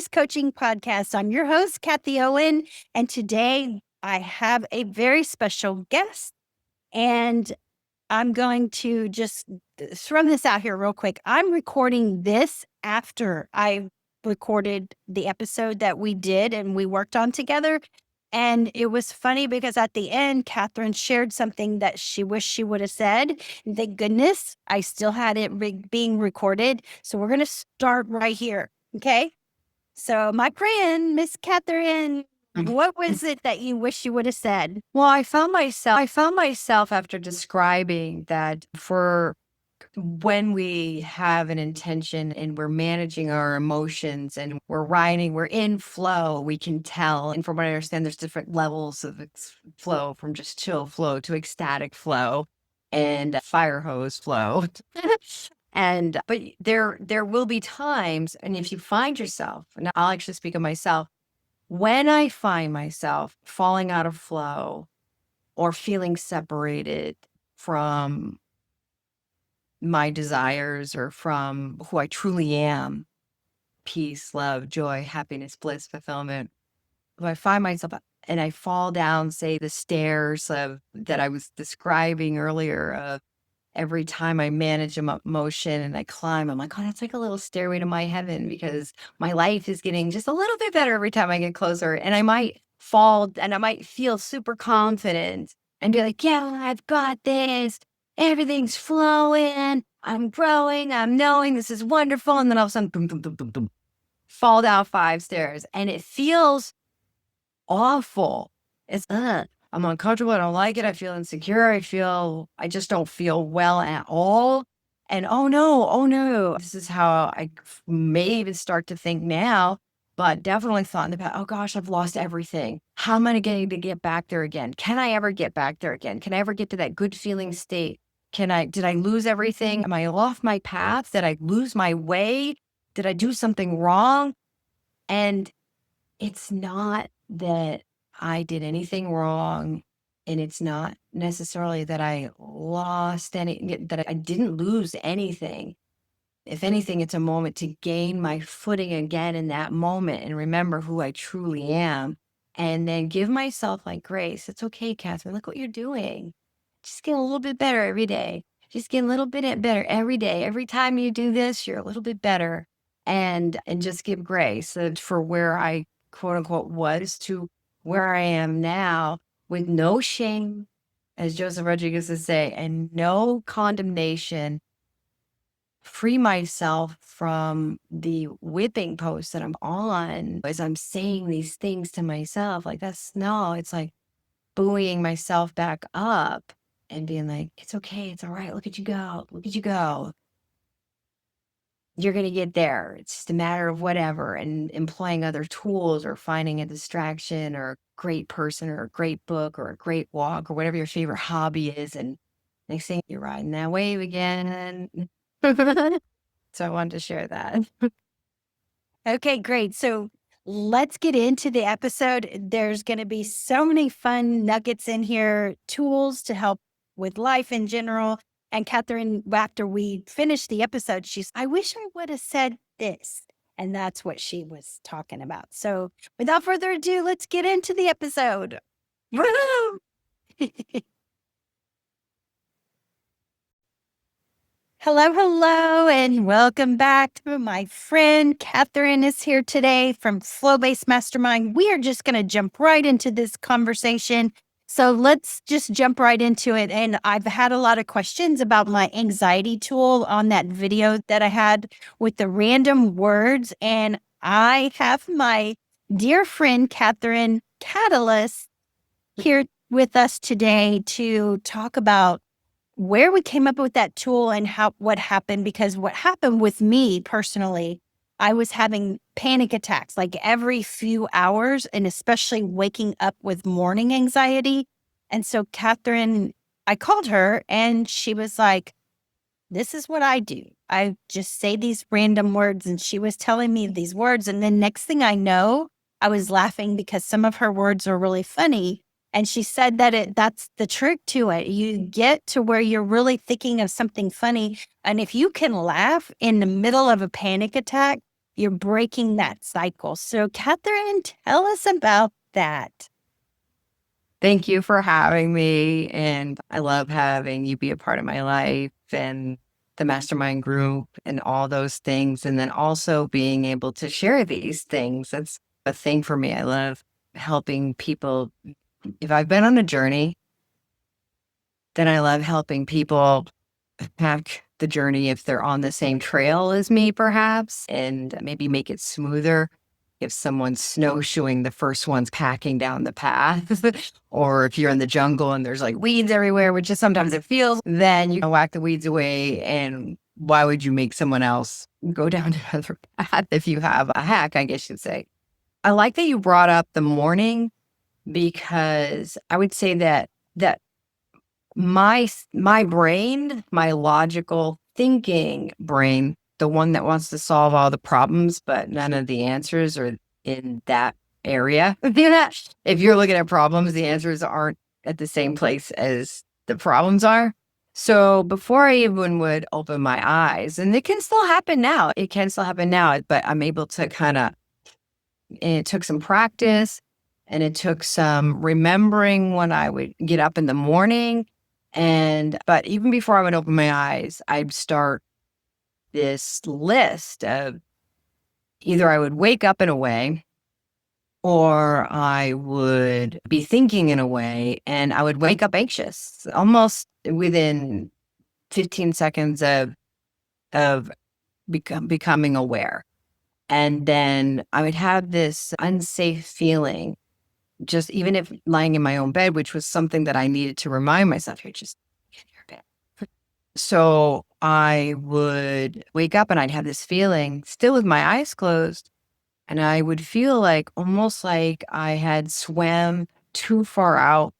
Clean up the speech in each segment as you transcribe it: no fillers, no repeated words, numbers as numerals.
Flow-Based Coaching Podcast. I'm your host, Kathie Owen, and today I have a very special guest, and I'm going to just throw this out here real quick. I'm recording this after I recorded the episode that we did and we worked on together. And it was funny because at the end, Katherine shared something that she wished she would have said. And thank goodness I still had it being recorded. So we're going to start right here. Okay. So my friend, Miss Katherine, what was it that you wish you would have said? Well, I found myself after describing that for when we have an intention and we're managing our emotions and we're writing, we're in flow, we can tell. And from what I understand, there's different levels of flow, from just chill flow to ecstatic flow and fire hose flow. But there will be times, and if you find yourself, and I'll actually speak of myself, when I find myself falling out of flow or feeling separated from my desires or from who I truly am, peace, love, joy, happiness, bliss, fulfillment, if I find myself and I fall down, say, the stairs that I was describing earlier, of every time I manage emotion and I climb, I'm like, oh, that's like a little stairway to my heaven, because my life is getting just a little bit better every time I get closer. And I might fall and I might feel super confident and be like, yeah, I've got this. Everything's flowing. I'm growing. I'm knowing this is wonderful. And then all of a sudden, boom, boom, boom, boom, boom, fall down 5 stairs. And it feels awful. It's, I'm uncomfortable. I don't like it. I feel insecure. I just don't feel well at all. And oh no, this is how I may even start to think now, but definitely thought in the past, oh gosh, I've lost everything. How am I going to get back there again? Can I ever get back there again? Can I ever get to that good feeling state? Did I lose everything? Am I off my path? Did I lose my way? Did I do something wrong? And it's not that I did anything wrong, and it's not necessarily that I that I didn't lose anything. If anything, it's a moment to gain my footing again in that moment and remember who I truly am, and then give myself like grace. It's okay, Katherine, look what you're doing. Just get a little bit better every day. Just get a little bit better every day. Every time you do this, you're a little bit better, and just give grace for where I quote unquote was to where I am now, with no shame, as Joseph Rodriguez would say, and no condemnation. Free myself from the whipping post that I'm on as I'm saying these things to myself. Like, it's like buoying myself back up and being like, it's okay. It's all right. Look at you go. Look at you go. You're going to get there. It's just a matter of whatever, and employing other tools or finding a distraction or a great person or a great book or a great walk or whatever your favorite hobby is. And next thing, you're riding that wave again. So I wanted to share that. Okay, great. So let's get into the episode. There's going to be so many fun nuggets in here, tools to help with life in general. And Katherine, after we finished the episode, I wish I would have said this. And that's what she was talking about. So without further ado, let's get into the episode. Woo! Hello, and welcome back to my friend Katherine is here today from Flow-Based Mastermind. We are just going to jump right into this conversation. So let's just jump right into it. And I've had a lot of questions about my anxiety tool on that video that I had with the random words. And I have my dear friend Katherine Catalyst here with us today to talk about where we came up with that tool and what happened. Because what happened with me personally, I was having panic attacks like every few hours, and especially waking up with morning anxiety. And so Katherine, I called her and she was like, this is what I do. I just say these random words. And she was telling me these words. And then next thing I know, I was laughing because some of her words are really funny. And she said that that's the trick to it. You get to where you're really thinking of something funny. And if you can laugh in the middle of a panic attack, You're breaking that cycle. So, Catherine, tell us about that. Thank you for having me. And I love having you be a part of my life and the mastermind group and all those things. And then also being able to share these things. That's a thing for me. I love helping people. If I've been on a journey, then I love helping people pack the journey if they're on the same trail as me, perhaps, and maybe make it smoother. If someone's snowshoeing, the first one's packing down the path, or if you're in the jungle and there's like weeds everywhere, which is sometimes it feels, then you can whack the weeds away. And why would you make someone else go down another path if you have a hack, I guess you'd say? I like that you brought up the morning because I would say that my brain, my logical thinking brain, the one that wants to solve all the problems, but none of the answers are in that area. If you're looking at problems, the answers aren't at the same place as the problems are. So before I even would open my eyes, and it can still happen now, but I'm able to and it took some practice and it took some remembering when I would get up in the morning. But even before I would open my eyes, I'd start this list of either I would wake up in a way or I would be thinking in a way, and I would wake up anxious almost within 15 seconds of becoming aware. And then I would have this unsafe feeling, just even if lying in my own bed, which was something that I needed to remind myself, you're just in your bed. So I would wake up and I'd have this feeling still with my eyes closed. And I would feel like almost like I had swam too far out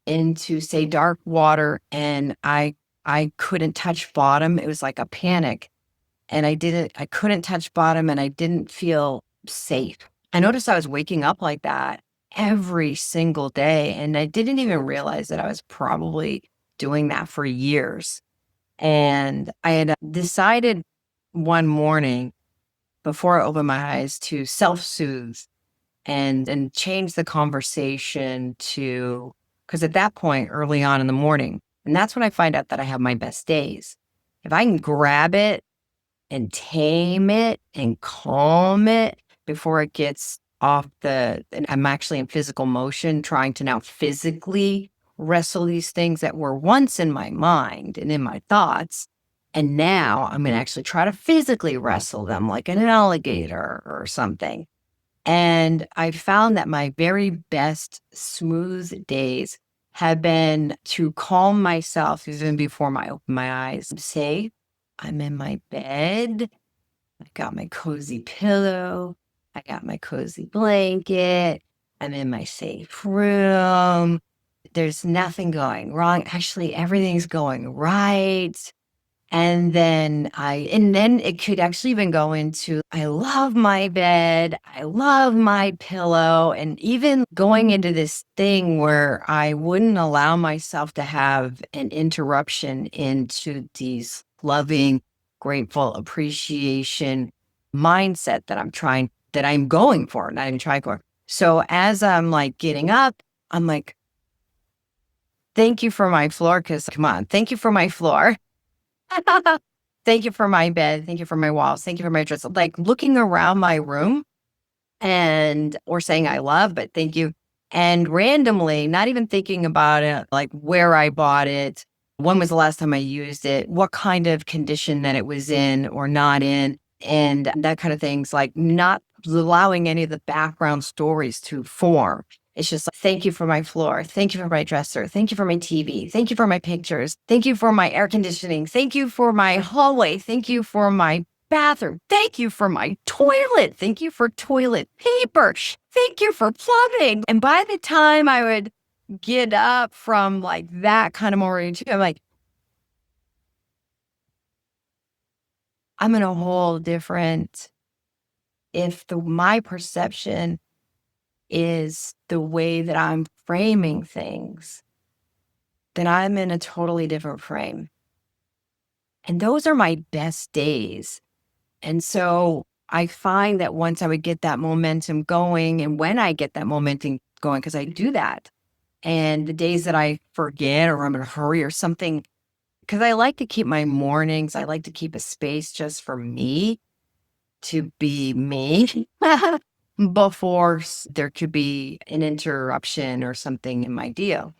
into, say, dark water, and I couldn't touch bottom. It was like a panic. And I couldn't touch bottom and I didn't feel safe. I noticed I was waking up like that every single day. And I didn't even realize that I was probably doing that for years. And I had decided one morning before I opened my eyes to self-soothe and change the conversation to, because at that point, early on in the morning, and that's when I find out that I have my best days. If I can grab it and tame it and calm it before it gets off and I'm actually in physical motion, trying to now physically wrestle these things that were once in my mind and in my thoughts. And now I'm going to actually try to physically wrestle them like an alligator or something. And I found that my very best smooth days have been to calm myself even before I open my eyes. Say, I'm in my bed. I got my cozy pillow. I got my cozy blanket. I'm in my safe room. There's nothing going wrong. Actually, everything's going right. And then it could actually even go into, I love my bed. I love my pillow. And even going into this thing where I wouldn't allow myself to have an interruption into these loving, grateful appreciation mindset that I'm going for, not even trying for. So as I'm like getting up, I'm like, thank you for my floor. Cause come on, thank you for my floor. Thank you for my bed. Thank you for my walls. Thank you for my dresser. Like looking around my room or saying I love, but thank you. And randomly, not even thinking about it, like where I bought it, when was the last time I used it, what kind of condition that it was in or not in, and that kind of things, like not allowing any of the background stories to form. It's just like, thank you for my floor. Thank you for my dresser. Thank you for my TV. Thank you for my pictures. Thank you for my air conditioning. Thank you for my hallway. Thank you for my bathroom. Thank you for my toilet. Thank you for toilet paper. Thank you for plumbing. And by the time I would get up from like that kind of morning, I'm like, I'm in a whole different, if my perception is the way that I'm framing things, then I'm in a totally different frame. And those are my best days. And so I find that once I would get that momentum going, and when I get that momentum going, because I do that, and the days that I forget or I'm in a hurry or something, because I like to keep my mornings, I like to keep a space just for me to be me before there could be an interruption or something in my deal.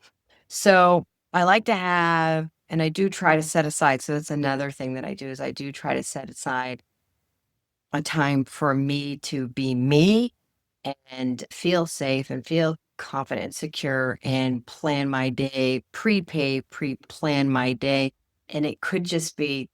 So I like to have, and I do try to set aside. So that's another thing that I do is I do try to set aside a time for me to be me and feel safe and feel confident, secure, and plan my day, pre-plan my day. And it could just be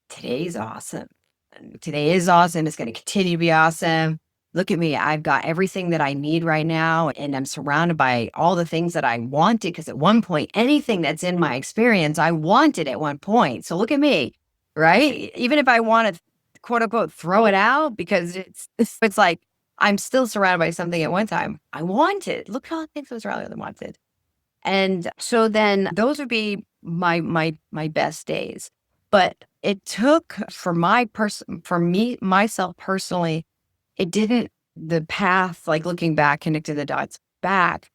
today's awesome. And today is awesome. It's going to continue to be awesome. Look at me. I've got everything that I need right now. And I'm surrounded by all the things that I wanted. Because at one point, anything that's in my experience, I wanted at one point. So look at me, right? Even if I want to quote unquote throw it out, because it's like I'm still surrounded by something at one time I wanted. Look how things was around that I wanted. And so then those would be my best days. But it took for me, myself personally, it didn't, the path, like looking back, connecting the dots back,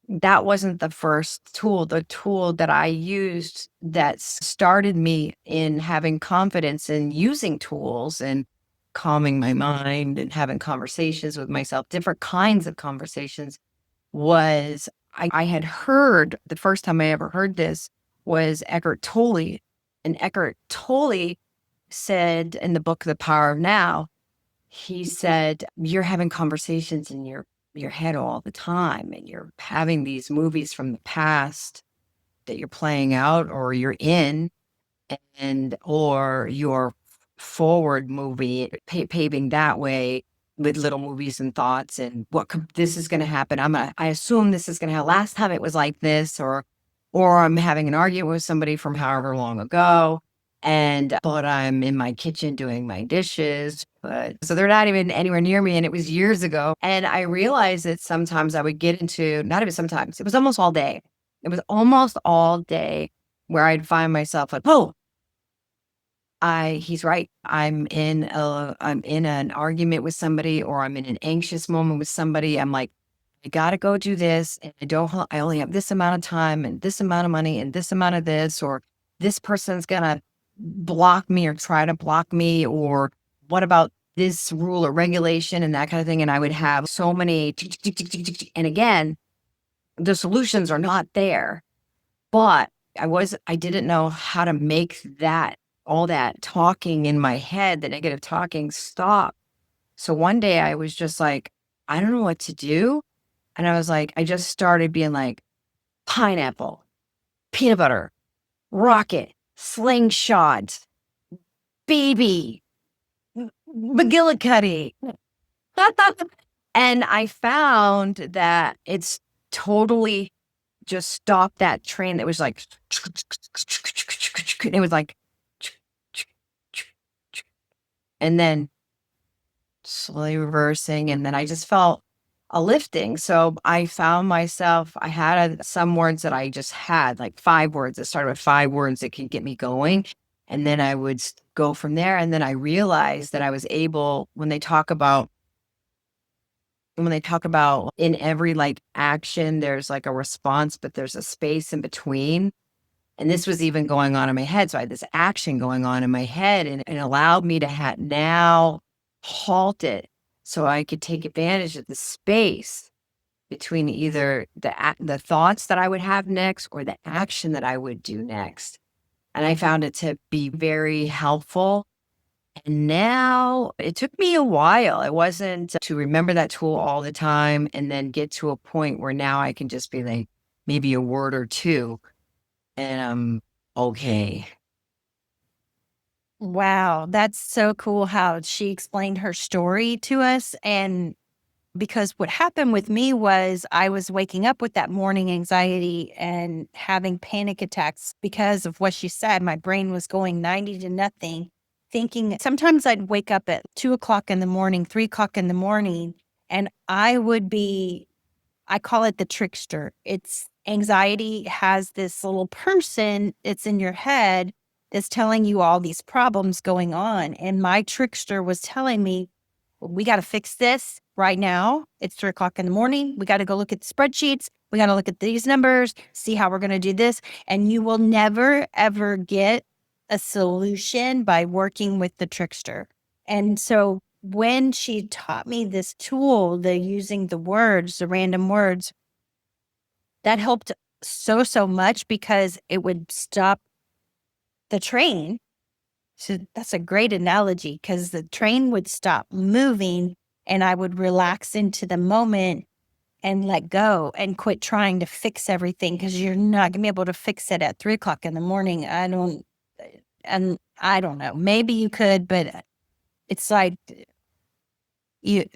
that wasn't the first tool. The tool that I used that started me in having confidence in using tools and calming my mind and having conversations with myself, different kinds of conversations, was I had heard, the first time I ever heard this was Eckhart Tolle. And Eckhart Tolle said in the book, The Power of Now, he said, you're having conversations in your head all the time, and you're having these movies from the past that you're playing out or you're in, and or your forward movie, paving that way with little movies and thoughts and this is going to happen. I assume this is going to happen. Last time it was like this, or I'm having an argument with somebody from however long ago, but I'm in my kitchen doing my dishes, but so they're not even anywhere near me. And it was years ago. And I realized that sometimes I would get into, not even sometimes, it was almost all day. It was almost all day where I'd find myself like, oh, he's right. I'm in an argument with somebody, or I'm in an anxious moment with somebody. I'm like, I gotta go do this. And I only have this amount of time and this amount of money and this amount of this, or this person's gonna block me or try to block me, or what about this rule or regulation and that kind of thing. And I would have so many, and again, the solutions are not there, but I didn't know how to make all that talking in my head, the negative talking, stop. So one day I was just like, I don't know what to do. And I was like, I just started being like, pineapple, peanut butter, rocket, slingshot, baby, McGillicuddy. And I found that it's totally just stopped that train that was like, it was like, and then slowly reversing. And then I just felt a lifting. So I found myself, I had some words that I just had, like 5 words that started with 5 words that could get me going. And then I would go from there. And then I realized that I was able, when they talk about in every like action, there's like a response, but there's a space in between. And this was even going on in my head. So I had this action going on in my head, and it allowed me to now halt it so I could take advantage of the space between either the thoughts that I would have next or the action that I would do next. And I found it to be very helpful. And now it took me a while. It wasn't to remember that tool all the time and then get to a point where now I can just be like maybe a word or two and I'm okay. Wow, that's so cool how she explained her story to us. And because what happened with me was I was waking up with that morning anxiety and having panic attacks because of what she said. My brain was going 90 to nothing, thinking sometimes I'd wake up at 2 o'clock in the morning, 3 o'clock in the morning, and I call it the trickster. It's anxiety has this little person, it's in your head is telling you all these problems going on. And my trickster was telling me, we got to fix this right now. It's 3 o'clock in the morning. We got to go look at the spreadsheets. We got to look at these numbers, see how we're going to do this. And you will never, ever get a solution by working with the trickster. And so when she taught me this tool, the using the words, the random words, that helped so much because it would stop the train. So that's a great analogy, because the train would stop moving and I would relax into the moment and let go and quit trying to fix everything, because you're not gonna be able to fix it at 3 o'clock in the morning. And I don't know, maybe you could, but it's like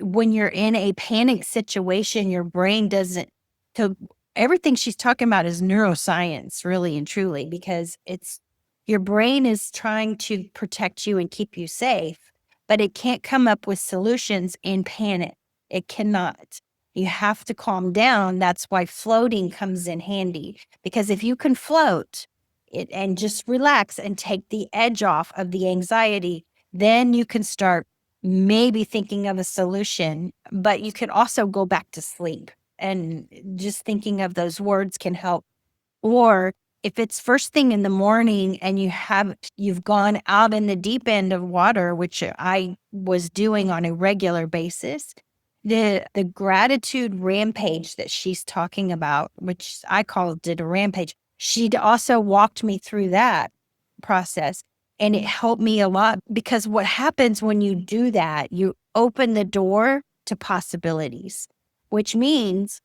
when you're in a panic situation, your brain doesn't, so everything she's talking about is neuroscience, really and truly, because it's your brain is trying to protect you and keep you safe, but it can't come up with solutions in panic. It cannot. You have to calm down. That's why floating comes in handy, because if you can float it and just relax and take the edge off of the anxiety, then you can start maybe thinking of a solution, but you can also go back to sleep, and just thinking of those words can help. Or if it's first thing in the morning and you've gone out in the deep end of water, which I was doing on a regular basis, the gratitude rampage that she's talking about, which I called it a rampage, she'd also walked me through that process. And it helped me a lot, because what happens when you do that, you open the door to possibilities, which means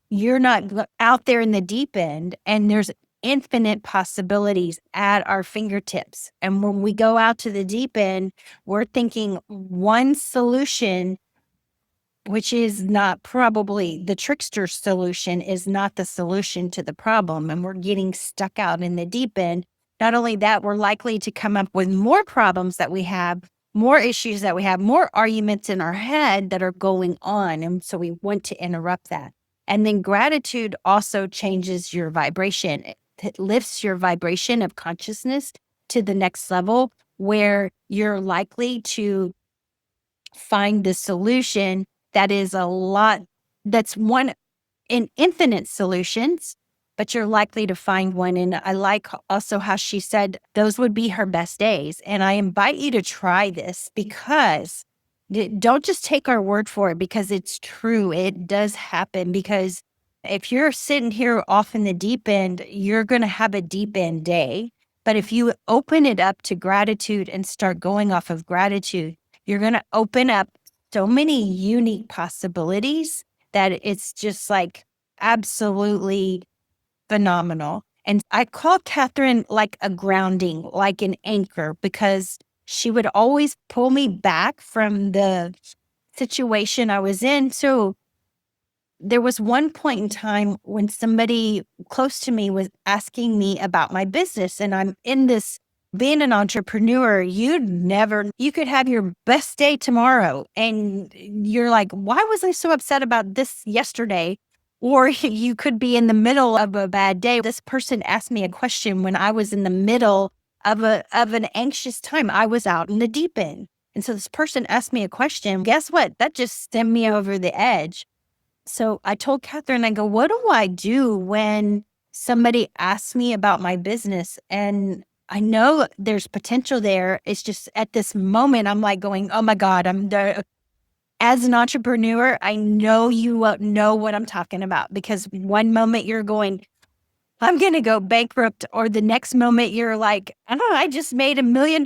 you're not out there in the deep end, and there's infinite possibilities at our fingertips. And when we go out to the deep end, we're thinking one solution, which is not probably the trickster solution, is not the solution to the problem. And we're getting stuck out in the deep end. Not only that, we're likely to come up with more problems that we have, more issues that we have, more arguments in our head that are going on. And so we want to interrupt that. And then gratitude also changes your vibration. It lifts your vibration of consciousness to the next level, where you're likely to find the solution that is that's one in infinite solutions, but you're likely to find one. And I like also how she said those would be her best days. And I invite you to try this, because don't just take our word for it, because it's true. It does happen. Because if you're sitting here off in the deep end, you're going to have a deep end day. But if you open it up to gratitude and start going off of gratitude, you're going to open up so many unique possibilities that it's just like absolutely phenomenal. And I call Katherine like a grounding, like an anchor, because she would always pull me back from the situation I was in. So there was one point in time when somebody close to me was asking me about my business, and I'm in this, being an entrepreneur, you could have your best day tomorrow and you're like, why was I so upset about this yesterday? Or you could be in the middle of a bad day. This person asked me a question when I was in the middle of an anxious time. I was out in the deep end. And so this person asked me a question. Guess what? That just sent me over the edge. So I told Katherine, I go, what do I do when somebody asks me about my business? And I know there's potential there. It's just at this moment, I'm like going, oh my God, as an entrepreneur, I know you won't know what I'm talking about, because one moment you're going, I'm going to go bankrupt. Or the next moment you're like, I don't know, I just made $1 million,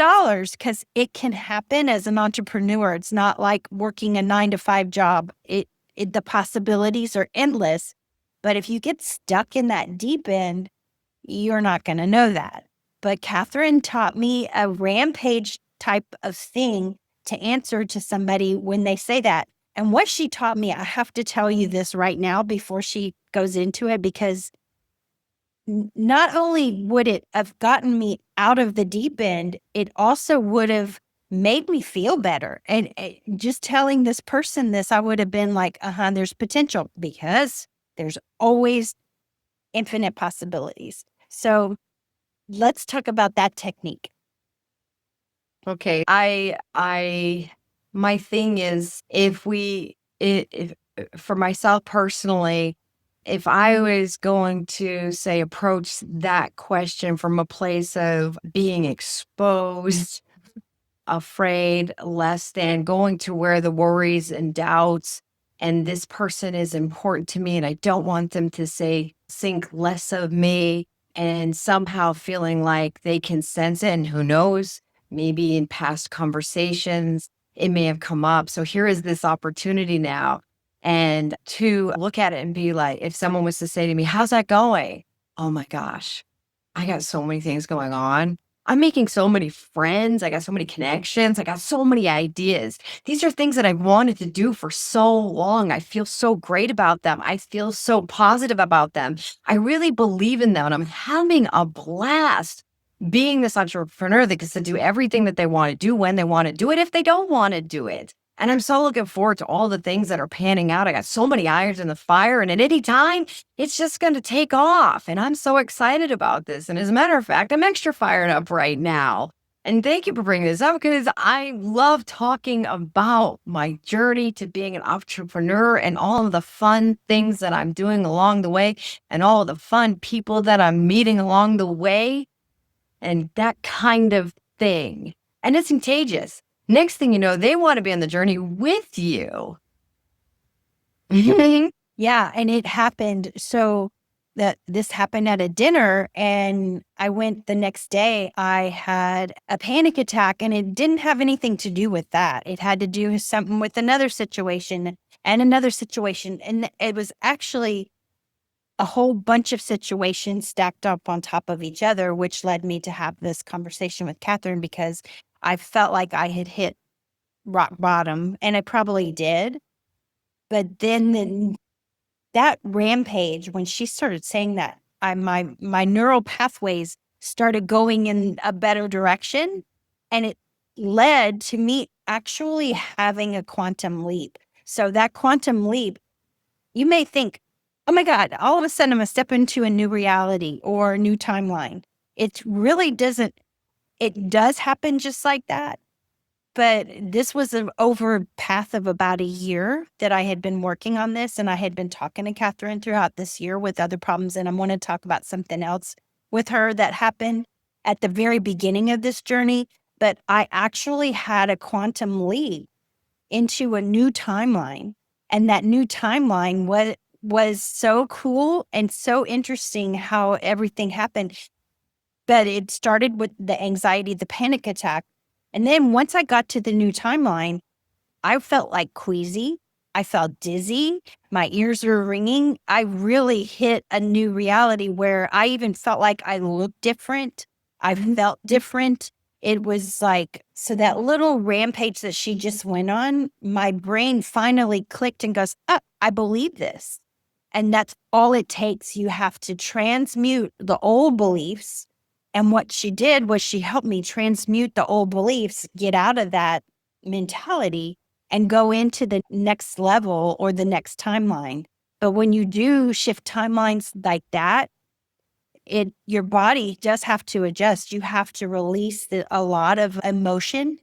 because it can happen as an entrepreneur. It's not like working a 9-to-5 job. The possibilities are endless. But if you get stuck in that deep end, you're not going to know that. But Katherine taught me a rampage type of thing to answer to somebody when they say that. And what she taught me, I have to tell you this right now before she goes into it, because not only would it have gotten me out of the deep end, it also would have made me feel better. And just telling this person this, I would have been like, there's potential, because there's always infinite possibilities. So let's talk about that technique. Okay. My thing is, if for myself personally, if I was going to say approach that question from a place of being exposed, afraid, less than going to where the worries and doubts, and this person is important to me, and I don't want them to think less of me, and somehow feeling like they can sense it. And who knows, maybe in past conversations, it may have come up. So here is this opportunity now. And to look at it and be like, if someone was to say to me, how's that going? Oh my gosh, I got so many things going on. I'm making so many friends. I got so many connections. I got so many ideas. These are things that I've wanted to do for so long. I feel so great about them. I feel so positive about them. I really believe in them. And I'm having a blast being this entrepreneur that gets to do everything that they want to do when they want to do it, if they don't want to do it. And I'm so looking forward to all the things that are panning out. I got so many irons in the fire, and at any time, it's just going to take off. And I'm so excited about this. And as a matter of fact, I'm extra fired up right now. And thank you for bringing this up, because I love talking about my journey to being an entrepreneur and all of the fun things that I'm doing along the way, and all of the fun people that I'm meeting along the way, and that kind of thing. And it's contagious. Next thing you know, they want to be on the journey with you. Yeah, and it happened. So that this happened at a dinner, and I went the next day. I had a panic attack, and it didn't have anything to do with that. It had to do with something with another situation and another situation. And it was actually a whole bunch of situations stacked up on top of each other, which led me to have this conversation with Katherine, because I felt like I had hit rock bottom, and I probably did. But then that rampage, when she started saying that, my neural pathways started going in a better direction, and it led to me actually having a quantum leap. So that quantum leap, you may think, oh my God, all of a sudden I'm gonna step into a new reality or a new timeline. It really doesn't. It does happen just like that. But this was over a path of about a year that I had been working on this, and I had been talking to Katherine throughout this year with other problems. And I want to talk about something else with her that happened at the very beginning of this journey. But I actually had a quantum leap into a new timeline. And that new timeline was so cool and so interesting how everything happened. But it started with the anxiety, the panic attack. And then once I got to the new timeline, I felt like queasy. I felt dizzy. My ears were ringing. I really hit a new reality where I even felt like I looked different. I felt different. It was like, so that little rampage that she just went on, my brain finally clicked and goes, oh, I believe this. And that's all it takes. You have to transmute the old beliefs. And what she did was she helped me transmute the old beliefs, get out of that mentality, and go into the next level or the next timeline. But when you do shift timelines like that, your body does have to adjust. You have to release a lot of emotion,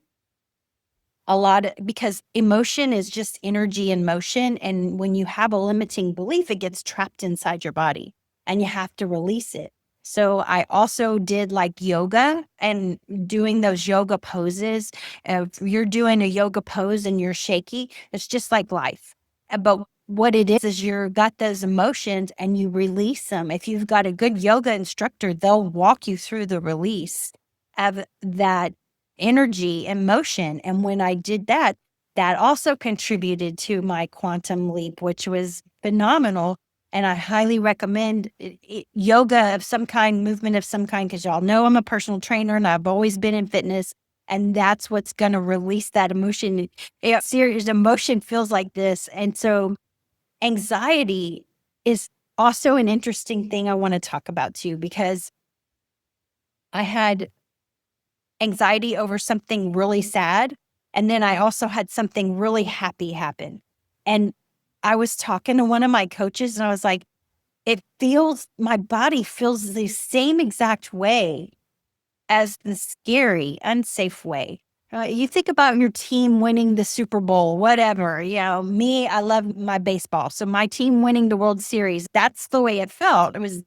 because emotion is just energy in motion. And when you have a limiting belief, it gets trapped inside your body and you have to release it. So I also did like yoga and doing those yoga poses. If you're doing a yoga pose and you're shaky, it's just like life. But what it is you're got those emotions and you release them. If you've got a good yoga instructor, they'll walk you through the release of that energy and motion. And when I did that, that also contributed to my quantum leap, which was phenomenal. And I highly recommend yoga of some kind, movement of some kind, because y'all know I'm a personal trainer and I've always been in fitness. And that's what's going to release that emotion. Serious emotion feels like this. And so anxiety is also an interesting thing I want to talk about too, because I had anxiety over something really sad. And then I also had something really happy happen. And I was talking to one of my coaches and I was like, my body feels the same exact way as the scary, unsafe way. You think about your team winning the Super Bowl, whatever. Me, I love my baseball. So my team winning the World Series, that's the way it felt. It was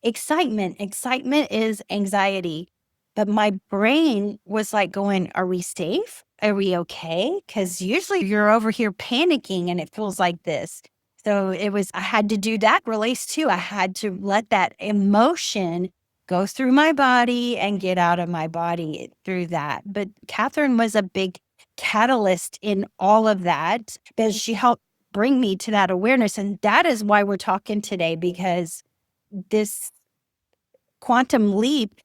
excitement. Excitement is anxiety. But my brain was like going, are we safe? Are we okay? Because usually you're over here panicking and it feels like this. So I had to do that release too. I had to let that emotion go through my body and get out of my body through that. But Katherine was a big catalyst in all of that because she helped bring me to that awareness. And that is why we're talking today, because this quantum leap,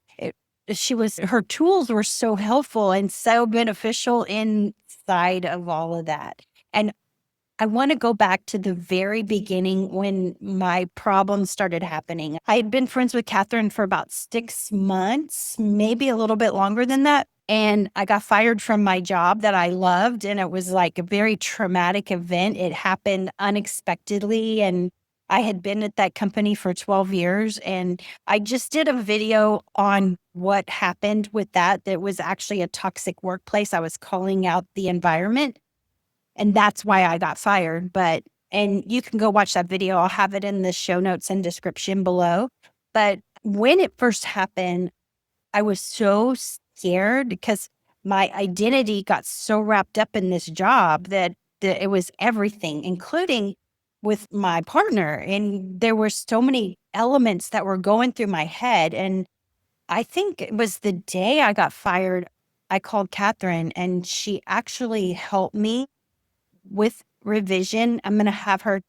her tools were so helpful and so beneficial inside of all of that. And I want to go back to the very beginning when my problems started happening. I had been friends with Katherine for about 6 months, maybe a little bit longer than that. And I got fired from my job that I loved. And it was like a very traumatic event. It happened unexpectedly. And I had been at that company for 12 years. And I just did a video on what happened with that. That was actually a toxic workplace. I was calling out the environment. And that's why I got fired. And you can go watch that video. I'll have it in the show notes and description below. But when it first happened, I was so scared because my identity got so wrapped up in this job that it was everything, including with my partner. And there were so many elements that were going through my head. And I think it was the day I got fired, I called Katherine and she actually helped me with revision. I'm going to have her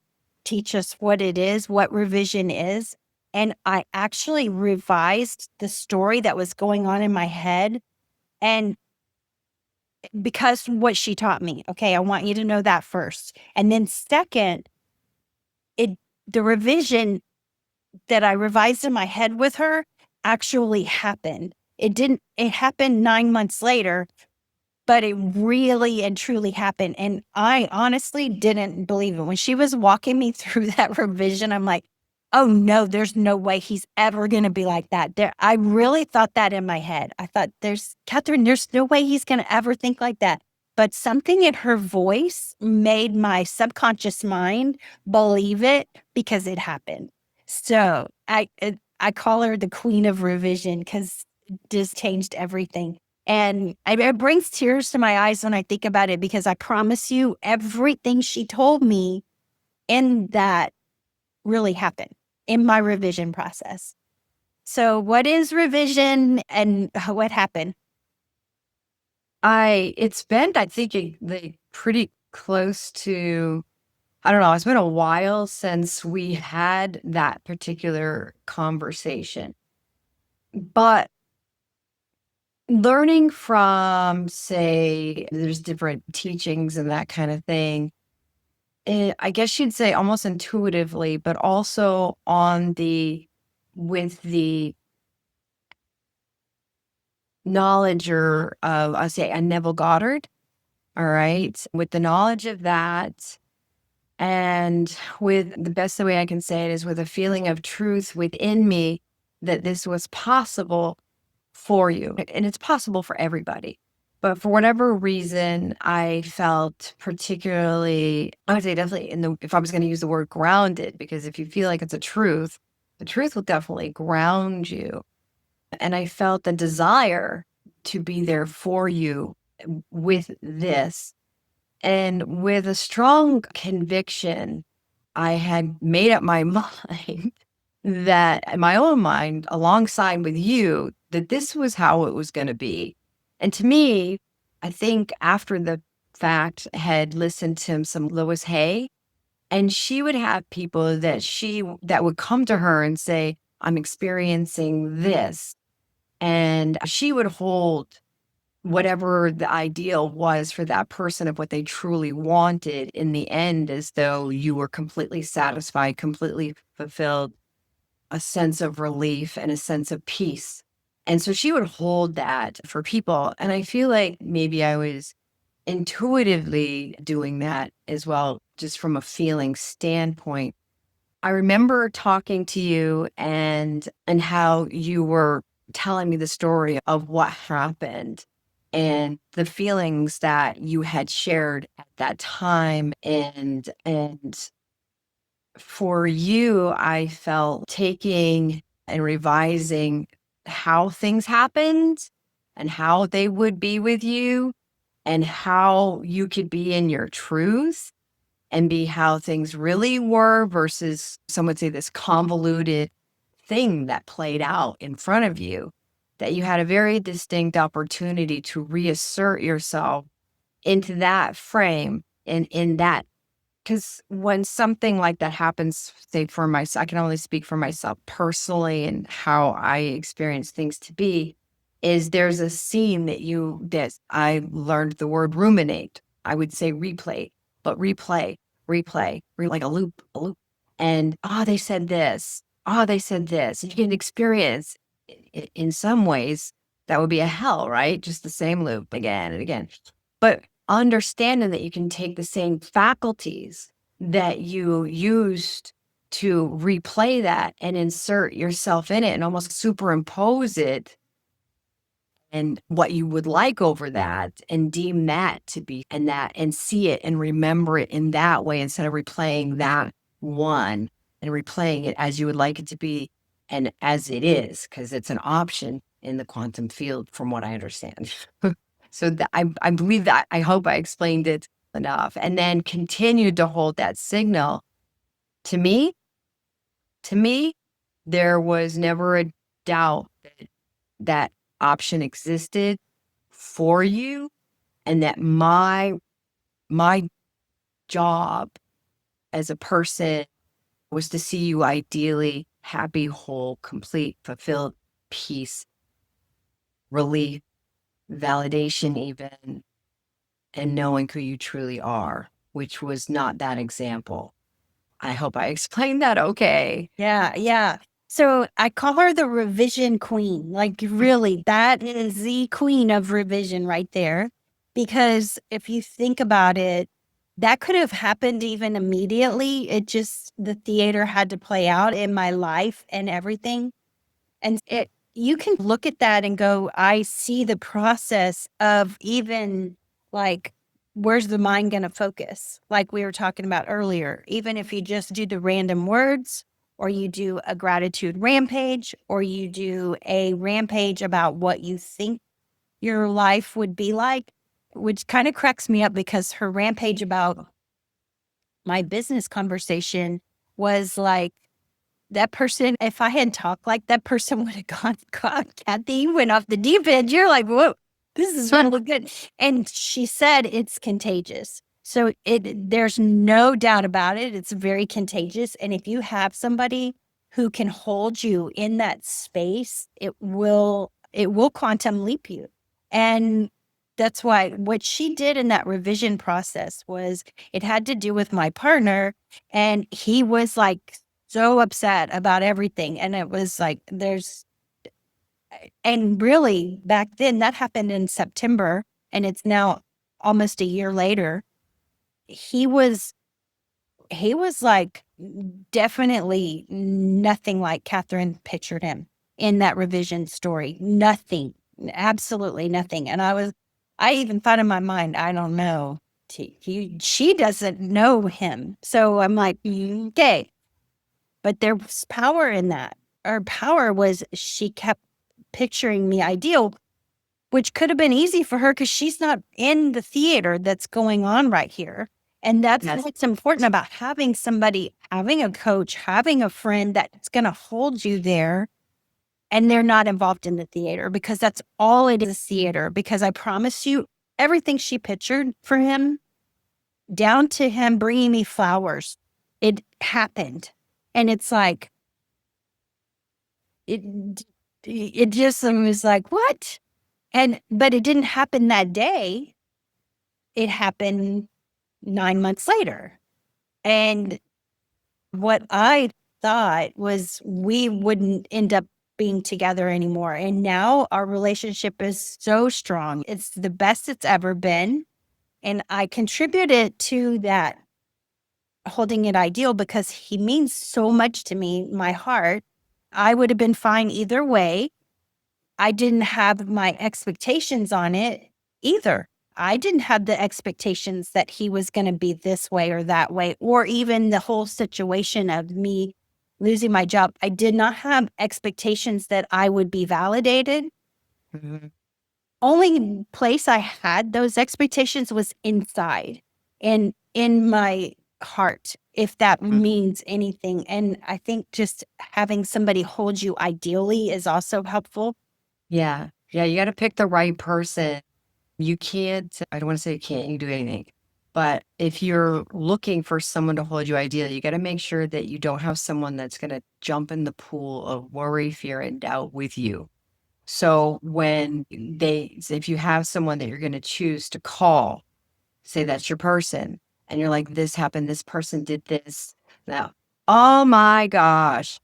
teach us what it is, what revision is. And I actually revised the story that was going on in my head. And because what she taught me, okay, I want you to know that first. And then second, the revision that I revised in my head with her actually happened. It happened 9 months later, but it really and truly happened. And I honestly didn't believe it. When she was walking me through that revision, I'm like, oh no, there's no way he's ever going to be like that. I really thought that in my head. I thought, Katherine, there's no way he's going to ever think like that. But something in her voice made my subconscious mind believe it because it happened. So I call her the queen of revision because it just changed everything. And it brings tears to my eyes when I think about it, because I promise you, everything she told me in that really happened in my revision process. So what is revision and what happened? It's been, I think, like pretty close to, I don't know, it's been a while since we had that particular conversation. But learning from, say, there's different teachings and that kind of thing, I guess you'd say almost intuitively, but also with the knowledge of, I'll say, a Neville Goddard. All right. With the knowledge of that, and with the best way I can say it is with a feeling of truth within me that this was possible for you. And it's possible for everybody. But for whatever reason, I felt particularly, I would say definitely if I was going to use the word grounded, because if you feel like it's a truth, the truth will definitely ground you. And I felt the desire to be there for you with this. And with a strong conviction, I had made up my mind that in my own mind, alongside with you, that this was how it was going to be. And to me, I think after the fact, had listened to some Lois Hay, and she would have people that would come to her and say, I'm experiencing this. And she would hold whatever the ideal was for that person of what they truly wanted in the end, as though you were completely satisfied, completely fulfilled, a sense of relief and a sense of peace. And so she would hold that for people. And I feel like maybe I was intuitively doing that as well, just from a feeling standpoint. I remember talking to you and how you were telling me the story of what happened and the feelings that you had shared at that time. And for you, I felt taking and revising how things happened and how they would be with you and how you could be in your truth and be how things really were versus some would say this convoluted thing that played out in front of you, that you had a very distinct opportunity to reassert yourself into that frame and in that. Because when something like that happens, say for myself, I can only speak for myself personally and how I experience things to be, is there's a scene that I learned the word ruminate. I would say replay, but like a loop, a loop. And, they said this. They said this. And you can experience in some ways that would be a hell, right? Just the same loop again and again. But understanding that you can take the same faculties that you used to replay that and insert yourself in it and almost superimpose it and what you would like over that and deem that to be and that and see it and remember it in that way instead of replaying that one and replaying it as you would like it to be and as it is, because it's an option in the quantum field from what I understand. So that I believe that I hope I explained it enough and then continued to hold that signal. To me, there was never a doubt that that option existed for you and that my job as a person was to see you ideally happy, whole, complete, fulfilled, peace, relief, validation even, and knowing who you truly are, which was not that example. I hope I explained that okay. Yeah, yeah. So I call her the revision queen. Like, really, that is the queen of revision right there. Because if you think about it, that could have happened even immediately. It just, the theater had to play out in my life and everything. And you can look at that and go, I see the process of even like, where's the mind going to focus? Like we were talking about earlier, even if you just do the random words or you do a gratitude rampage or you do a rampage about what you think your life would be like, which kind of cracks me up because her rampage about my business conversation was like, that person, if I had talked like that person would have gone, God, Kathie went off the deep end. You're like, whoa, this is really good. And she said it's contagious. So there's no doubt about it. It's very contagious. And if you have somebody who can hold you in that space, it will quantum leap you. And that's why what she did in that revision process was it had to do with my partner. And he was like so upset about everything. And it was like, and really back then that happened in September and it's now almost a year later. He was like definitely nothing like Katherine pictured him in that revision story. Nothing, absolutely nothing. And I even thought in my mind, I don't know. She doesn't know him. So I'm like, okay. But there was power in that. Our power was she kept picturing me ideal, which could have been easy for her because she's not in the theater that's going on right here. And that's Yes. what's important about having somebody, having a coach, having a friend that's going to hold you there and they're not involved in the theater because that's all it is theater. Because I promise you, everything she pictured for him, down to him bringing me flowers, it happened. And it's like, it just was like, what? But it didn't happen that day. It happened 9 months later. And what I thought was we wouldn't end up being together anymore. And now our relationship is so strong. It's the best it's ever been. And I contributed to that holding it ideal because he means so much to me, my heart. I would have been fine either way. I didn't have my expectations on it either. I didn't have the expectations that he was going to be this way or that way, or even the whole situation of me losing my job. I did not have expectations that I would be validated. Mhm. Only place I had those expectations was inside and in my heart, if that means anything. And I think just having somebody hold you ideally is also helpful. Yeah. Yeah. You got to pick the right person. You can't, I don't want to say you can't, you can do anything. But if you're looking for someone to hold you ideally, you got to make sure that you don't have someone that's going to jump in the pool of worry, fear, and doubt with you. So if you have someone that you're going to choose to call, say that's your person, and you're like, this happened, this person did this. Now, oh my gosh,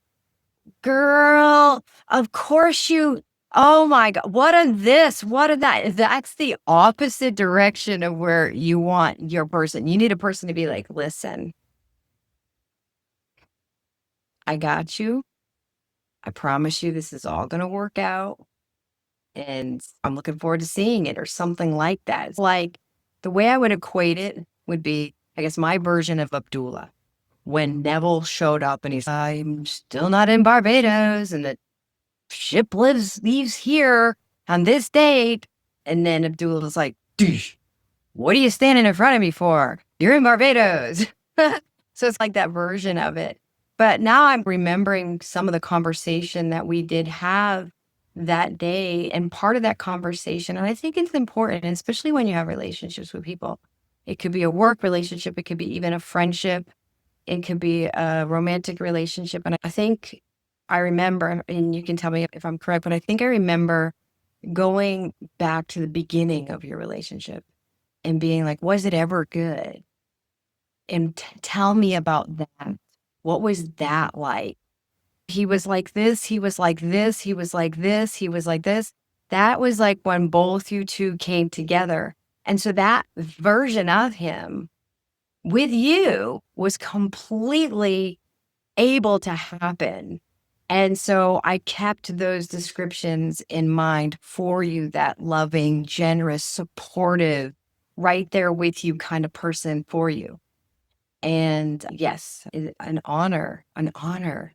girl, of course oh my God, what a this, what a that. That's the opposite direction of where you want your person. You need a person to be like, listen, I got you. I promise you this is all going to work out. And I'm looking forward to seeing it or something like that. It's like the way I would equate it would be, I guess, my version of Abdullah. When Neville showed up and he's, I'm still not in Barbados, and the ship leaves here on this date. And then Abdullah's like, "Dush, what are you standing in front of me for? You're in Barbados." So it's like that version of it. But now I'm remembering some of the conversation that we did have that day. And part of that conversation, and I think it's important, especially when you have relationships with people. It could be a work relationship, it could be even a friendship, it could be a romantic relationship. And I think I remember, and you can tell me if I'm correct, but I think I remember going back to the beginning of your relationship and being like, was it ever good? And tell me about that. What was that like? He was like this, he was like this, he was like this, he was like this. That was like when both you two came together. And so that version of him with you was completely able to happen. And so I kept those descriptions in mind for you, that loving, generous, supportive, right there with you kind of person for you. And yes, an honor, an honor.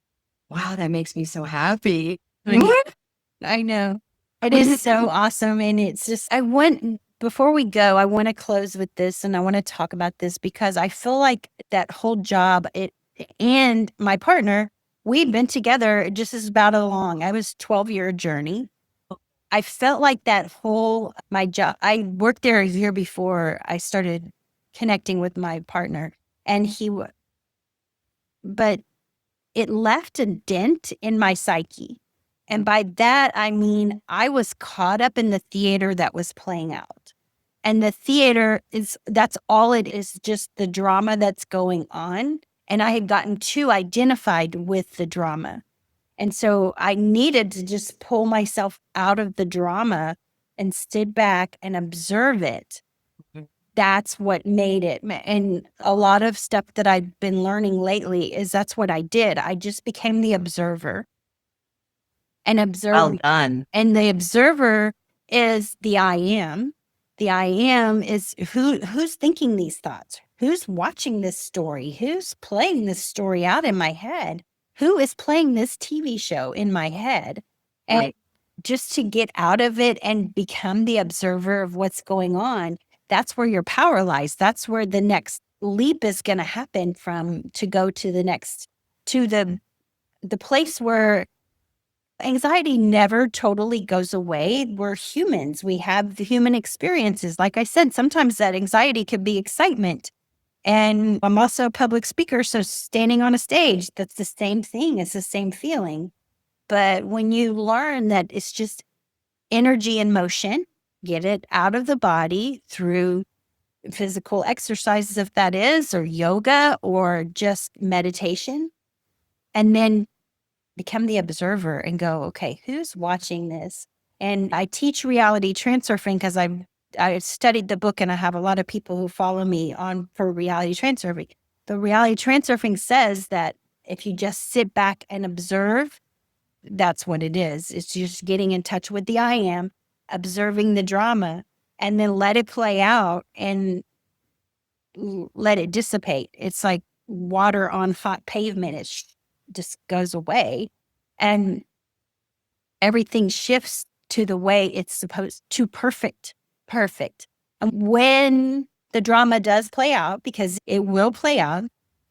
Wow, that makes me so happy. I know. It is so awesome. And it's just, before we go, I want to close with this and I want to talk about this because I feel like that whole job, and my partner, we've been together just as about along. I was 12-year journey. I felt like my job, I worked there a year before I started connecting with my partner and but it left a dent in my psyche. And by that, I mean, I was caught up in the theater that was playing out. And the theater that's all it is, just the drama that's going on. And I had gotten too identified with the drama. And so I needed to just pull myself out of the drama and sit back and observe it. That's what made it. And a lot of stuff that I've been learning lately is that's what I did. I just became the observer and Well observed. done. And the observer is the I am. The I am is who's thinking these thoughts? Who's watching this story? Who's playing this story out in my head? Who is playing this TV show in my head? And Right. just to get out of it and become the observer of what's going on, that's where your power lies. That's where the next leap is going to happen to go to the next, to the place where anxiety never totally goes away. We're humans. We have the human experiences. Like I said, sometimes that anxiety could be excitement. And I'm also a public speaker. So standing on a stage, that's the same thing. It's the same feeling. But when you learn that it's just energy and motion, get it out of the body through physical exercises, if that is, or yoga, or just meditation, and then become the observer and go, okay, who's watching this? And I teach reality transurfing because I studied the book and I have a lot of people who follow me for reality transurfing. The reality transurfing says that if you just sit back and observe, that's what it is. It's just getting in touch with the I am, observing the drama, and then let it play out and let it dissipate. It's like water on hot pavement. Just goes away and everything shifts to the way it's supposed to. Perfect. And when the drama does play out, because it will play out,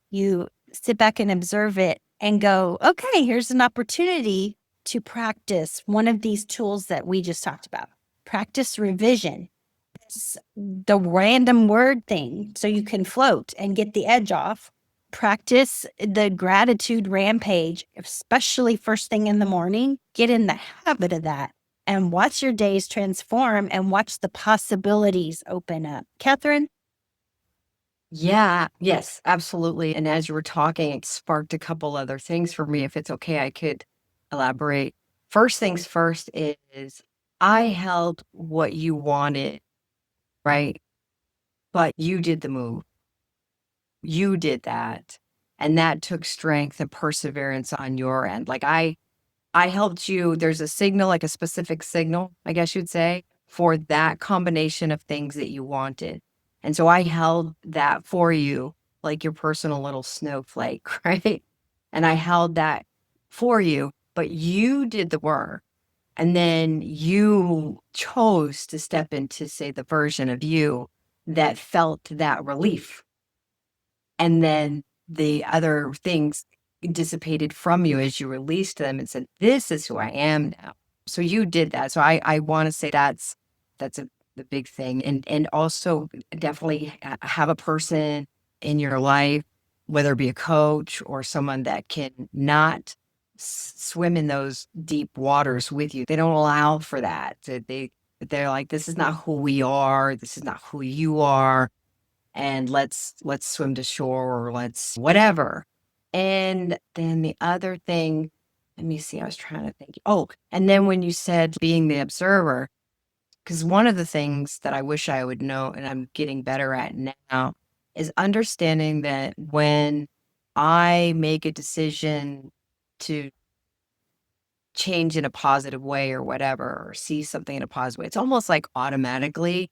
you sit back and observe it and go, okay, here's an opportunity to practice one of these tools that we just talked about. Practice revision. It's the random word thing so you can float and get the edge off. Practice the gratitude rampage, especially first thing in the morning. Get in the habit of that and watch your days transform and watch the possibilities open up. Katherine? Yeah, yes, absolutely. And as you were talking, it sparked a couple other things for me. If it's okay, I could elaborate. First things first is I held what you wanted, right? But you did the move. You did that. And that took strength and perseverance on your end. Like I helped you. There's a signal, like a specific signal, I guess you'd say, for that combination of things that you wanted. And so I held that for you, like your personal little snowflake, right? And I held that for you, but you did the work. And then you chose to step into, say, the version of you that felt that relief. And then the other things dissipated from you as you released them and said, this is who I am now. So you did that. So I want to say that's the big thing. And also definitely have a person in your life, whether it be a coach or someone that can not swim in those deep waters with you. They don't allow for that. They're like, this is not who we are. This is not who you are, and let's swim to shore, or let's whatever. And then the other thing, let me see, I was trying to think. Oh, and then when you said being the observer, because one of the things that I wish I would know, and I'm getting better at now, is understanding that when I make a decision to change in a positive way or whatever, or see something in a positive way, it's almost like automatically.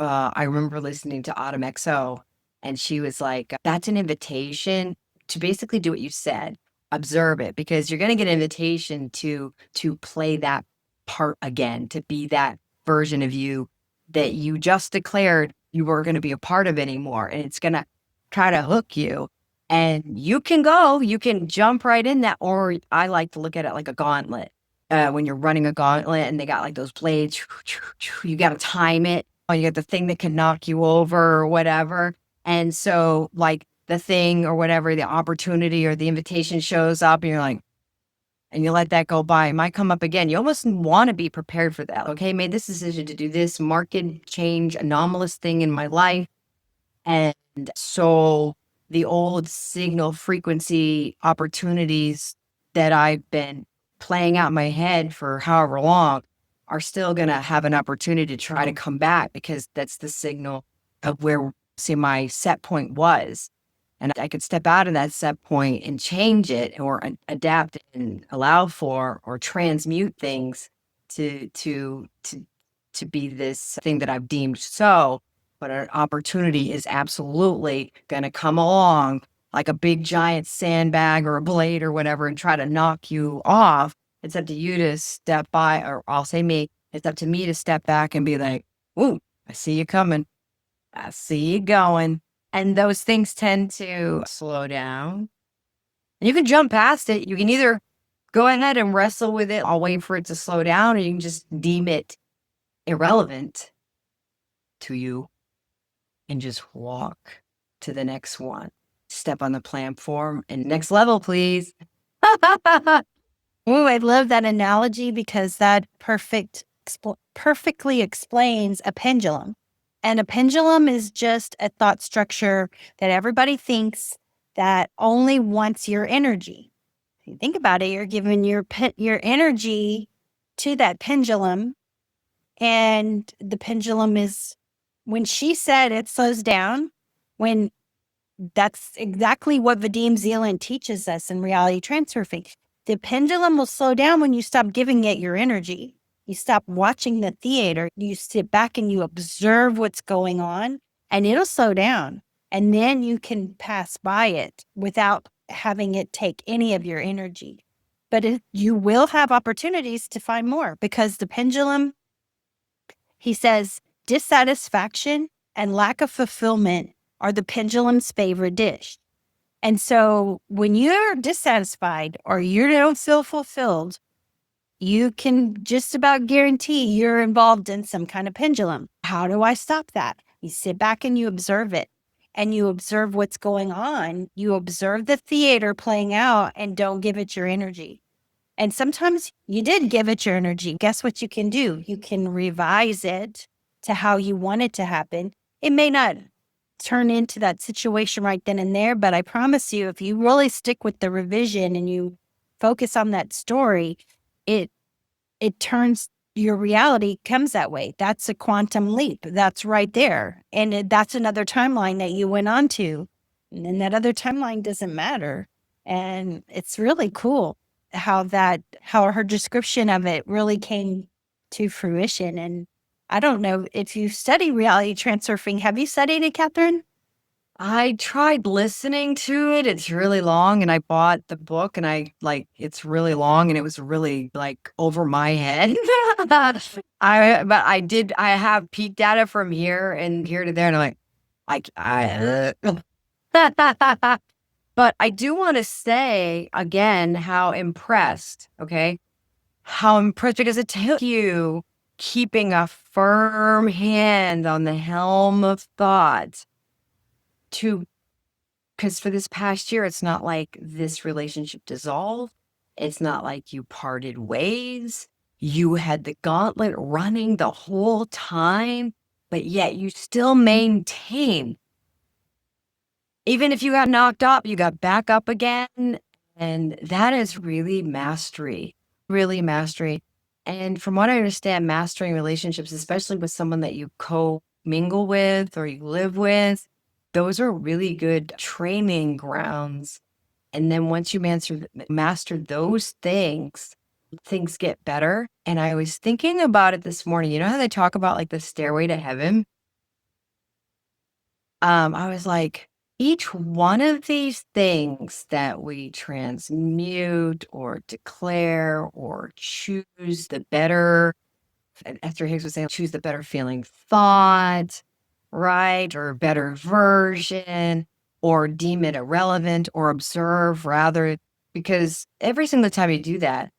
I remember listening to Autumn XO, and she was like, that's an invitation to basically do what you said. Observe it, because you're going to get an invitation to play that part again, to be that version of you that you just declared you weren't going to be a part of anymore. And it's going to try to hook you. And you can jump right in that. Or I like to look at it like a gauntlet. When you're running a gauntlet and they got like those blades, you got to time it. Oh, you got the thing that can knock you over or whatever. And so, like, the thing or whatever, the opportunity or the invitation shows up, and you're like, and you let that go by. It might come up again. You almost want to be prepared for that. Okay, made this decision to do this market change, anomalous thing in my life. And so the old signal frequency opportunities that I've been playing out in my head for however long are still going to have an opportunity to try to come back, because that's the signal of where, say, my set point was. And I could step out of that set point and change it, or adapt and allow for, or transmute things to be this thing that I've deemed so. But an opportunity is absolutely going to come along like a big giant sandbag or a blade or whatever and try to knock you off. It's up to you to step by, or I'll say me, it's up to me to step back and be like, ooh, I see you coming. I see you going. And those things tend to slow down. And you can jump past it. You can either go ahead and wrestle with it, I'll wait for it to slow down, or you can just deem it irrelevant to you and just walk to the next one. Step on the platform and next level, please. Oh, I love that analogy, because that perfectly explains a pendulum. And a pendulum is just a thought structure that everybody thinks that only wants your energy. If you think about it, you're giving your energy to that pendulum, and the pendulum is, when she said it slows down, when that's exactly what Vadim Zeland teaches us in reality transfer. The pendulum will slow down when you stop giving it your energy. You stop watching the theater. You sit back and you observe what's going on, and it'll slow down. And then you can pass by it without having it take any of your energy. But you will have opportunities to find more, because the pendulum, he says, dissatisfaction and lack of fulfillment are the pendulum's favorite dish. And so when you're dissatisfied or you don't feel fulfilled, you can just about guarantee you're involved in some kind of pendulum. How do I stop that? You sit back and you observe it, and you observe what's going on. You observe the theater playing out and don't give it your energy. And sometimes you did give it your energy. Guess what you can do? You can revise it to how you want it to happen. It may not turn into that situation right then and there, but I promise you, if you really stick with the revision and you focus on that story, it turns, your reality comes that way. That's a quantum leap. That's right there. And that's another timeline that you went on to. And then that other timeline doesn't matter. And it's really cool how her description of it really came to fruition. And I don't know if you study reality transurfing. Have you studied it, Katherine? I tried listening to it. It's really long, and I bought the book, and it's really long, and it was really like over my head. I have peek data from here and here to there, and I'm but I do want to say again how impressed, okay? How impressed, because it took you keeping a firm hand on the helm of thought because for this past year, it's not like this relationship dissolved. It's not like you parted ways. You had the gauntlet running the whole time, but yet you still maintained. Even if you got knocked up, you got back up again. And that is really mastery, really mastery. And from what I understand, mastering relationships, especially with someone that you co-mingle with or you live with, those are really good training grounds. And then once you master those things, things get better. And I was thinking about it this morning. You know how they talk about like the stairway to heaven? I was like, each one of these things that we transmute or declare or choose the better, and Esther Hicks was saying, choose the better feeling thought, right? Or better version, or deem it irrelevant, or observe rather, because every single time you do that,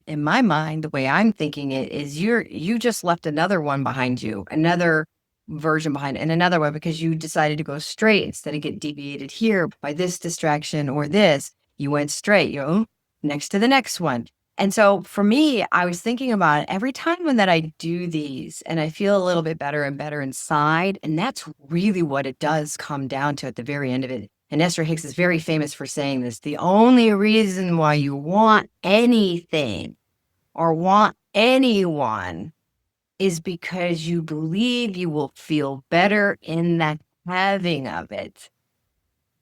in my mind, the way I'm thinking it is you just left another one behind you, another version behind, and another one, because you decided to go straight instead of get deviated here by this distraction or this. You went straight, next to the next one. And so for me, I was thinking about it every time that I do these and I feel a little bit better and better inside. And that's really what it does come down to at the very end of it. And Esther Hicks is very famous for saying this. The only reason why you want anything or want anyone is because you believe you will feel better in that having of it.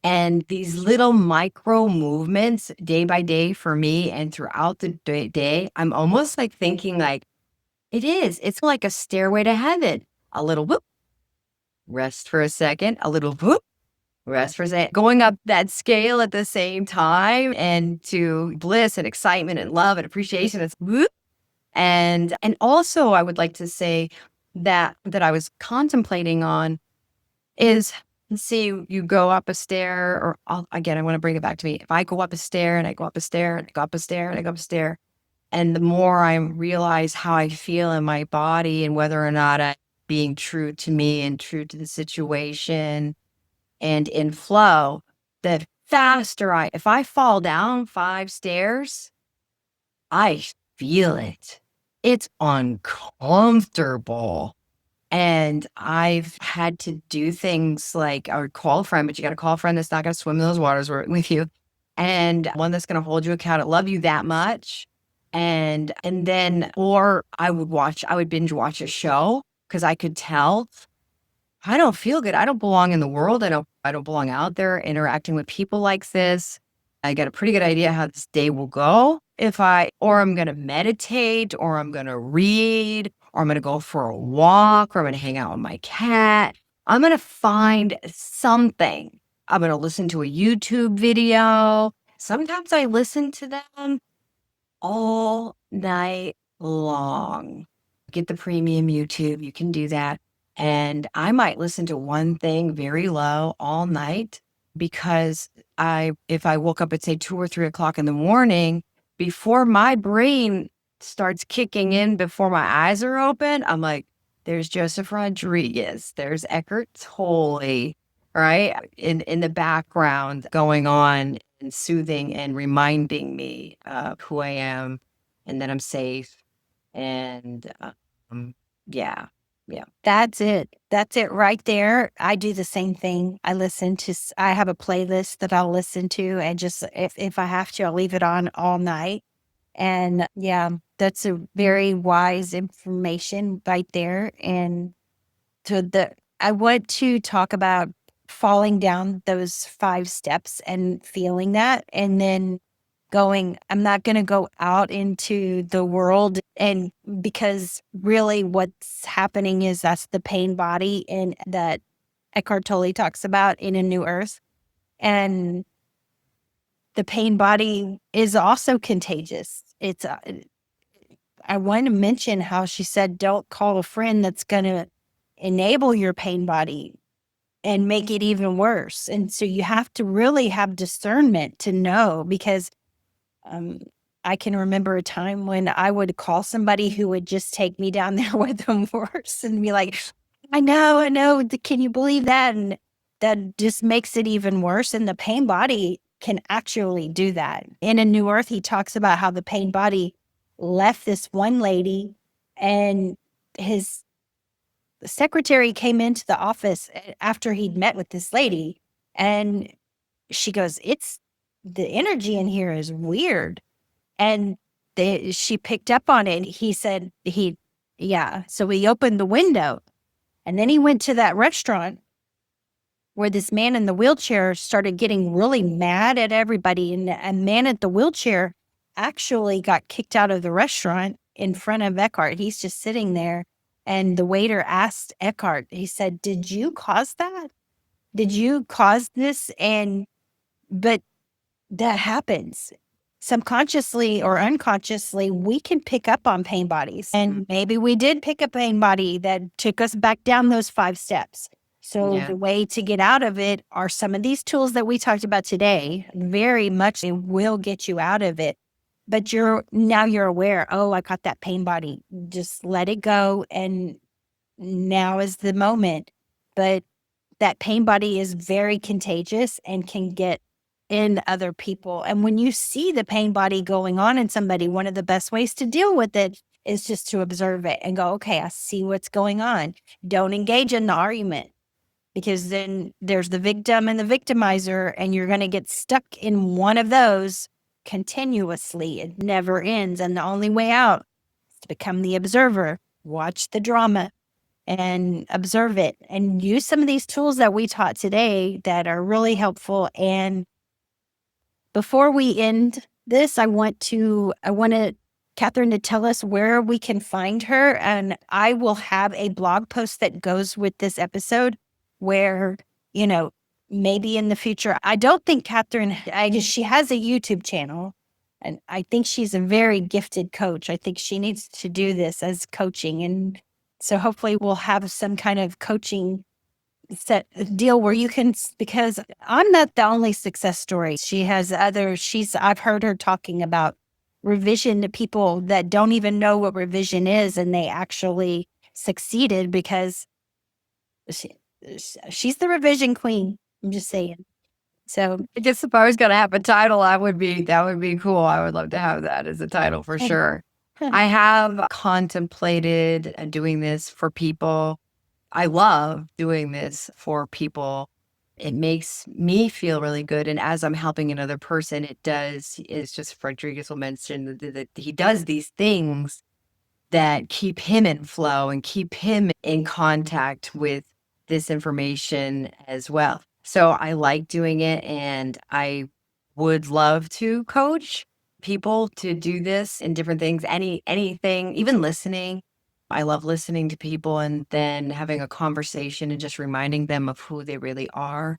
And these little micro movements day by day for me and throughout the day, I'm almost like thinking like, it's like a stairway to heaven. A little whoop, rest for a second, a little whoop, rest for a second, going up that scale at the same time, and to bliss and excitement and love and appreciation. It's whoop. And also I would like to say that I was contemplating on is, see, you go up a stair, or again, I want to bring it back to me. If I go up a stair and I go up a stair and I go up a stair and I go up a stair, and the more I realize how I feel in my body and whether or not I'm being true to me and true to the situation and in flow, the faster if I fall down 5 stairs, I feel it. It's uncomfortable. And I've had to do things like I would call a friend, but you got to call a friend that's not going to swim in those waters with you, and one that's going to hold you accountable, love you that much. And then, or I would binge watch a show because I could tell I don't feel good. I don't belong in the world. I don't belong out there interacting with people like this. I get a pretty good idea how this day will go or I'm going to meditate, or I'm going to read, or I'm going to go for a walk, or I'm going to hang out with my cat. I'm going to find something. I'm going to listen to a YouTube video. Sometimes I listen to them all night long. Get the premium YouTube, you can do that. And I might listen to one thing very low all night because if I woke up at say 2 or 3 o'clock in the morning, before my brain starts kicking in, before my eyes are open, I'm like, there's Joseph Rodriguez, there's Eckhart Tolle, right? In the background going on and soothing and reminding me of who I am and that I'm safe. And yeah, yeah. That's it. That's it right there. I do the same thing. I have a playlist that I'll listen to, and just if I have to, I'll leave it on all night. And yeah, that's a very wise information right there. And I want to talk about falling down those 5 steps and feeling that, and then I'm not going to go out into the world. And because really what's happening is that's the pain body, and that Eckhart Tolle talks about in A New Earth. And the pain body is also contagious. I want to mention how she said, don't call a friend that's going to enable your pain body and make it even worse. And so you have to really have discernment to know, because um, I can remember a time when I would call somebody who would just take me down there with them worse and be like, I know. Can you believe that? And that just makes it even worse. And the pain body can actually do that. In A New Earth, he talks about how the pain body left this one lady, and his secretary came into the office after he'd met with this lady. And she goes, the energy in here is weird. And she picked up on it. He said, yeah. So we opened the window, and then he went to that restaurant where this man in the wheelchair started getting really mad at everybody. And a man at the wheelchair actually got kicked out of the restaurant in front of Eckhart. He's just sitting there. And the waiter asked Eckhart, he said, did you cause that? Did you cause this? But that happens. Subconsciously or unconsciously, we can pick up on pain bodies. And maybe we did pick a pain body that took us back down those 5 steps. So the way to get out of it are some of these tools that we talked about today. Very much it will get you out of it. But you're aware, oh, I got that pain body. Just let it go. And now is the moment. But that pain body is very contagious and can get in other people. And when you see the pain body going on in somebody, one of the best ways to deal with it is just to observe it and go, okay, I see what's going on. Don't engage in the argument, because then there's the victim and the victimizer, and you're going to get stuck in one of those continuously. It never ends. And the only way out is to become the observer, watch the drama and observe it, and use some of these tools that we taught today that are really helpful. And before we end this, I want Katherine to tell us where we can find her. And I will have a blog post that goes with this episode where, maybe in the future, I don't think Katherine, she has a YouTube channel, and I think she's a very gifted coach. I think she needs to do this as coaching. And so hopefully we'll have some kind of coaching set deal where you can, because I'm not the only success story. She has I've heard her talking about revision to people that don't even know what revision is, and they actually succeeded because she's the revision queen. I'm just saying. So I guess if I was going to have a title, that would be cool. I would love to have that as a title for sure. I have contemplated doing this for people. I love doing this for people. It makes me feel really good. And as I'm helping another person, it's just Rodriguez will mention that he does these things that keep him in flow and keep him in contact with this information as well. So I like doing it, and I would love to coach people to do this in different things, anything, even listening. I love listening to people and then having a conversation and just reminding them of who they really are.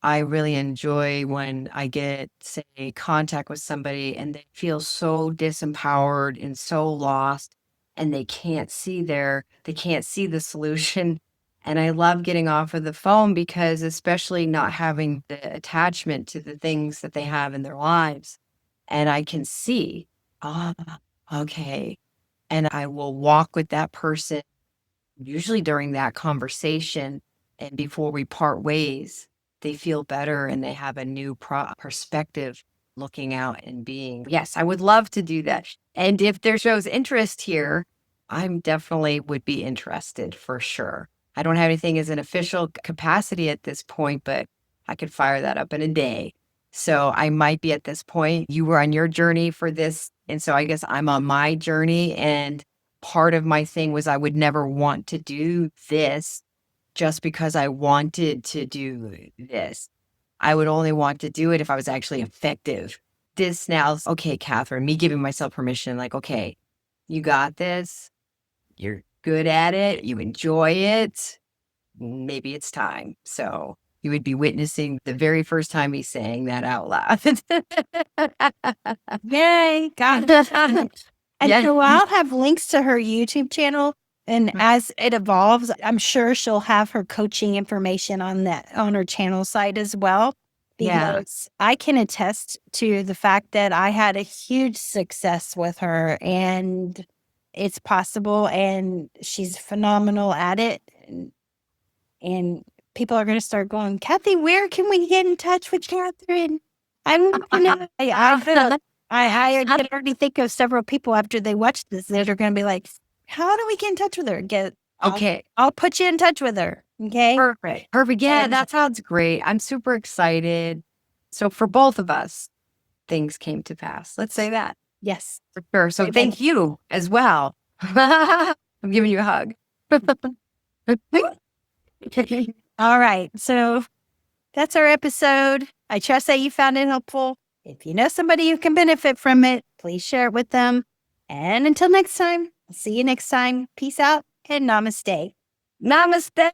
I really enjoy when I get, say, contact with somebody and they feel so disempowered and so lost and they can't see the solution. And I love getting off of the phone because especially not having the attachment to the things that they have in their lives. And I can see, ah, okay. And I will walk with that person usually during that conversation and before we part ways, they feel better and they have a new perspective looking out and being. Yes, I would love to do that. And if there shows interest here, I'm definitely would be interested for sure. I don't have anything as an official capacity at this point, but I could fire that up in a day. So I might be at this point. You were on your journey for this. And so I guess I'm on my journey. And part of my thing was I would never want to do this just because I wanted to do this. I would only want to do it if I was actually effective. This now, okay, Katherine, me giving myself permission, like, okay, you got this. You're good at it. You enjoy it. Maybe it's time. So you would be witnessing the very first time he's saying that out loud. Yay. Got it. And Yeah. so I'll have links to her YouTube channel. And as it evolves, I'm sure she'll have her coaching information on her channel site as well. Yeah. Because I can attest to the fact that I had a huge success with her and it's possible and she's phenomenal at it. And people are going to start going, Kathie, where can we get in touch with Katherine? I'm gonna, I can already think of several people after they watch this that are going to be like, how do we get in touch with her? Okay. I'll put you in touch with her. Okay. Perfect. Perfect. Yeah, And- that sounds great. I'm super excited. So for both of us, things came to pass. Let's say that Yes. for sure. So Amen. thank you as well. I'm giving you a hug. All right. So that's our episode. I trust that you found it helpful. If you know somebody who can benefit from it, please share it with them. And until next time, I'll see you next time. Peace out and namaste. Namaste.